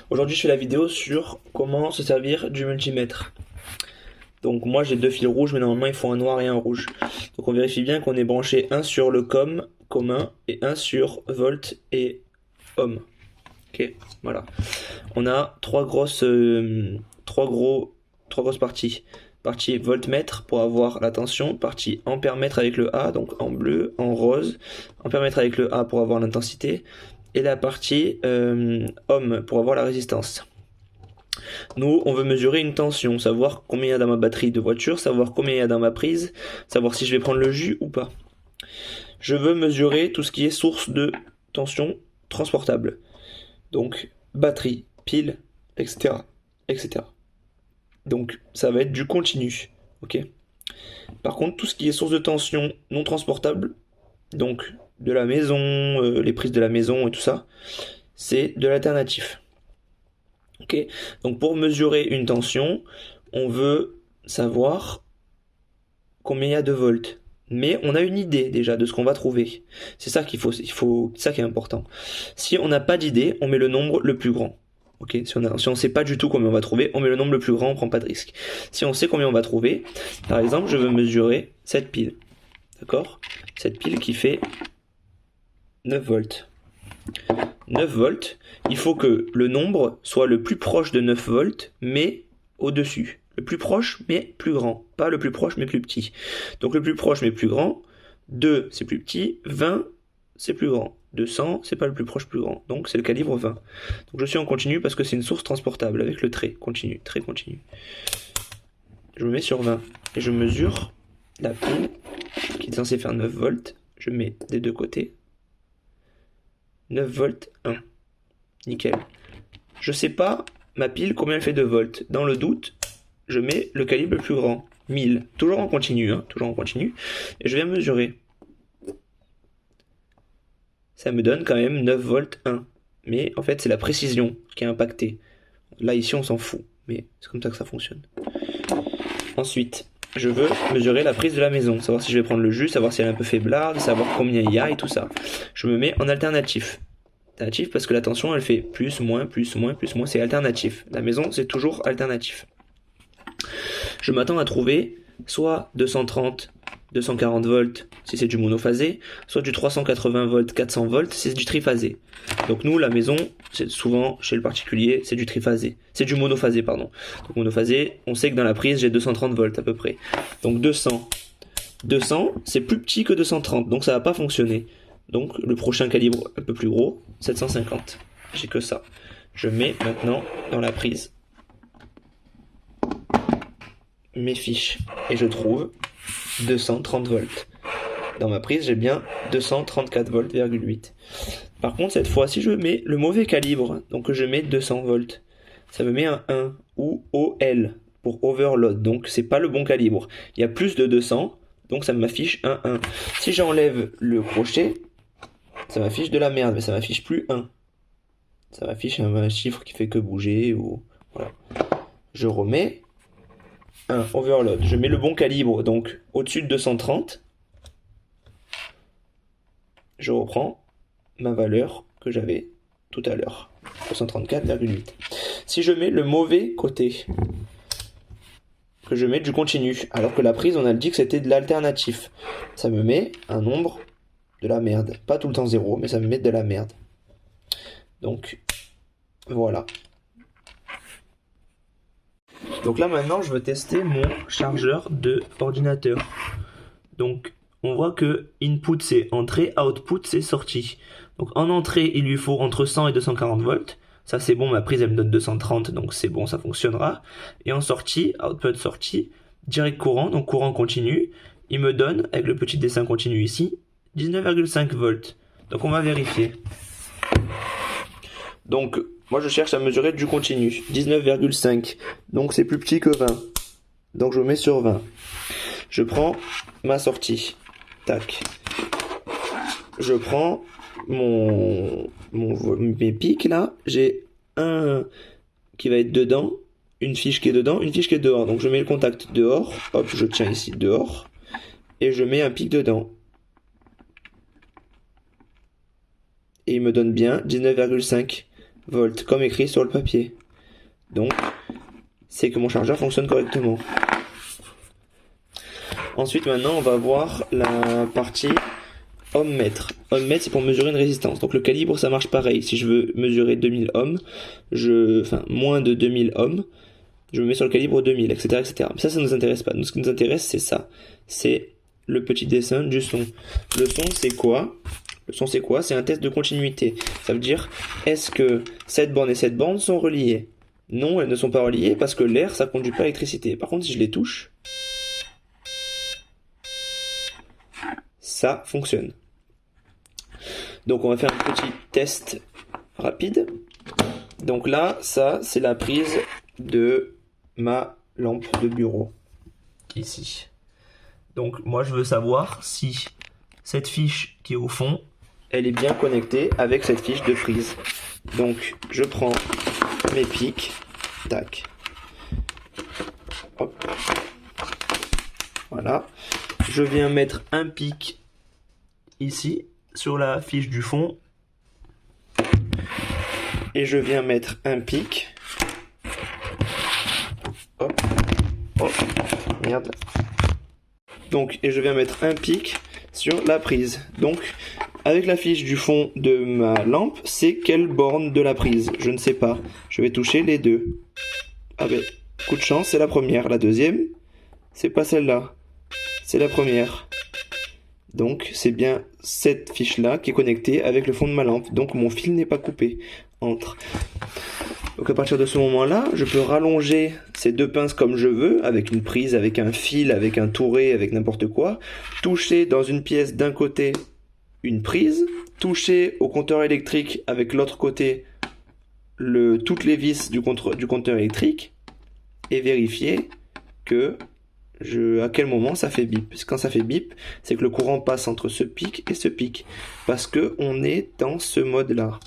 Aujourd'hui je fais la vidéo sur comment se servir du multimètre. Donc moi j'ai deux fils rouges mais normalement il faut un noir et un rouge. Donc on vérifie bien qu'on est branché un sur le commun et un sur volt et ohm. Ok, voilà. On a trois grosses parties. Partie voltmètre pour avoir la tension, partie ampèremètre avec le A, donc en bleu, en rose, ampèremètre avec le A pour avoir l'intensité, et la partie ohm pour avoir la résistance. Nous, on veut mesurer une tension, savoir combien il y a dans ma batterie de voiture, savoir combien il y a dans ma prise, savoir si je vais prendre le jus ou pas. Je veux mesurer tout ce qui est source de tension transportable. Donc, batterie, pile, etc. etc. Donc, ça va être du continu. Ok. Par contre, tout ce qui est source de tension non transportable, donc de la maison, les prises de la maison et tout ça, c'est de l'alternatif. Ok. Donc, pour mesurer une tension, on veut savoir combien il y a de volts. Mais on a une idée déjà de ce qu'on va trouver. C'est ça c'est ça qui est important. Si on n'a pas d'idée, on met le nombre le plus grand. Ok, si on sait pas du tout combien on va trouver, on met le nombre le plus grand, on prend pas de risque. Si on sait combien on va trouver, par exemple, je veux mesurer cette pile. D'accord? Cette pile qui fait 9 volts. 9 volts, il faut que le nombre soit le plus proche de 9 volts, mais au-dessus. Le plus proche, mais plus grand. Pas le plus proche, mais plus petit. Donc le plus proche, mais plus grand. 2, c'est plus petit. 20, c'est plus grand. 200, c'est pas le plus proche, plus grand. Donc c'est le calibre 20. Donc je suis en continu parce que c'est une source transportable avec le trait continu. Très continu. Je me mets sur 20. Et je mesure la pile qui est censée faire 9 volts. Je mets des deux côtés. 9 volts 1. Nickel. Je sais pas ma pile combien elle fait de volts. Dans le doute, je mets le calibre le plus grand. 1000. Toujours en continu, hein, toujours en continu. Et je viens mesurer. Ça me donne quand même 9 volts 1. Mais en fait, c'est la précision qui est impactée. Là, ici, on s'en fout. Mais c'est comme ça que ça fonctionne. Ensuite, je veux mesurer la prise de la maison. Savoir si je vais prendre le jus, savoir si elle est un peu faiblarde, savoir combien il y a et tout ça. Je me mets en alternatif. Alternatif parce que la tension, elle fait plus, moins, plus, moins, plus, moins. C'est alternatif. La maison, c'est toujours alternatif. Je m'attends à trouver soit 230, 240 volts si c'est du monophasé, soit du 380 volts, 400 volts si c'est du triphasé. Donc nous, la maison, c'est souvent chez le particulier, c'est du triphasé. C'est du monophasé, pardon. Donc monophasé, on sait que dans la prise, j'ai 230 volts à peu près. Donc 200. 200, c'est plus petit que 230, donc ça va pas fonctionner. Donc le prochain calibre un peu plus gros, 750. J'ai que ça. Je mets maintenant dans la prise mes fiches et je trouve 230 volts. Dans ma prise, j'ai bien 234 volts,8. Par contre, cette fois, si je mets le mauvais calibre, donc je mets 200 volts, ça me met un 1 ou OL pour overload. Donc c'est pas le bon calibre. Il y a plus de 200, donc ça m'affiche un 1. Si j'enlève le crochet, ça m'affiche de la merde, mais ça m'affiche plus 1. Ça m'affiche un chiffre qui fait que bouger ou voilà. Je remets 1 overload. Je mets le bon calibre, donc au-dessus de 230. Je reprends ma valeur que j'avais tout à l'heure, 234,8. Si je mets le mauvais côté, que je mets du continu, alors que la prise, on a dit que c'était de l'alternatif, ça me met un nombre de la merde. Pas tout le temps 0, mais ça me met de la merde. Donc, voilà. Donc là maintenant je veux tester mon chargeur de ordinateur. Donc on voit que input c'est entrée, output c'est sortie. Donc en entrée il lui faut entre 100 et 240 volts. Ça c'est bon, ma prise elle me donne 230 donc c'est bon, ça fonctionnera. Et en sortie, output sortie, direct courant, donc courant continu, il me donne, avec le petit dessin continu ici, 19,5 volts. Donc on va vérifier. Donc moi je cherche à mesurer du continu, 19,5. Donc c'est plus petit que 20. Donc je mets sur 20. Je prends ma sortie. Tac. Je prends mes pics là. J'ai un qui va être dedans, une fiche qui est dedans, une fiche qui est dehors. Donc je mets le contact dehors. Hop, je tiens ici dehors. Et je mets un pic dedans. Et il me donne bien 19,5 volts, comme écrit sur le papier. Donc, c'est que mon chargeur fonctionne correctement. Ensuite, maintenant, on va voir la partie ohmmètre. Ohmmètre, c'est pour mesurer une résistance. Donc le calibre, ça marche pareil. Si je veux mesurer 2000 ohms, moins de 2000 ohms, je me mets sur le calibre 2000, etc., etc. Mais ça nous intéresse pas. Nous, ce qui nous intéresse, c'est ça. C'est le petit dessin du son. Le son, c'est quoi? Le son, c'est quoi? C'est un test de continuité. Ça veut dire, est-ce que cette borne et cette borne sont reliées? Non, elles ne sont pas reliées parce que l'air, ça conduit pas l'électricité. Par contre, si je les touche, ça fonctionne. Donc on va faire un petit test rapide. Donc là, ça, c'est la prise de ma lampe de bureau. Ici. Donc moi, je veux savoir si cette fiche qui est au fond, elle est bien connectée avec cette fiche de prise. Donc je prends mes pics. Tac. Hop. Voilà. Je viens mettre un pic ici sur la fiche du fond et je viens mettre un pic, hop, hop, merde, donc, et je viens mettre un pic sur la prise. Donc avec la fiche du fond de ma lampe, c'est quelle borne de la prise? Je ne sais pas, je vais toucher les deux. Ah ben, coup de chance, c'est la première. La deuxième, c'est pas celle-là, c'est la première. Donc c'est bien cette fiche-là qui est connectée avec le fond de ma lampe. Donc mon fil n'est pas coupé entre. Donc à partir de ce moment-là, je peux rallonger ces deux pinces comme je veux, avec une prise, avec un fil, avec un touret, avec n'importe quoi. Toucher dans une pièce d'un côté une prise, toucher au compteur électrique avec l'autre côté toutes les vis du compteur électrique et vérifier que à quel moment ça fait bip. Quand ça fait bip, c'est que le courant passe entre ce pic et ce pic, parce que on est dans ce mode là.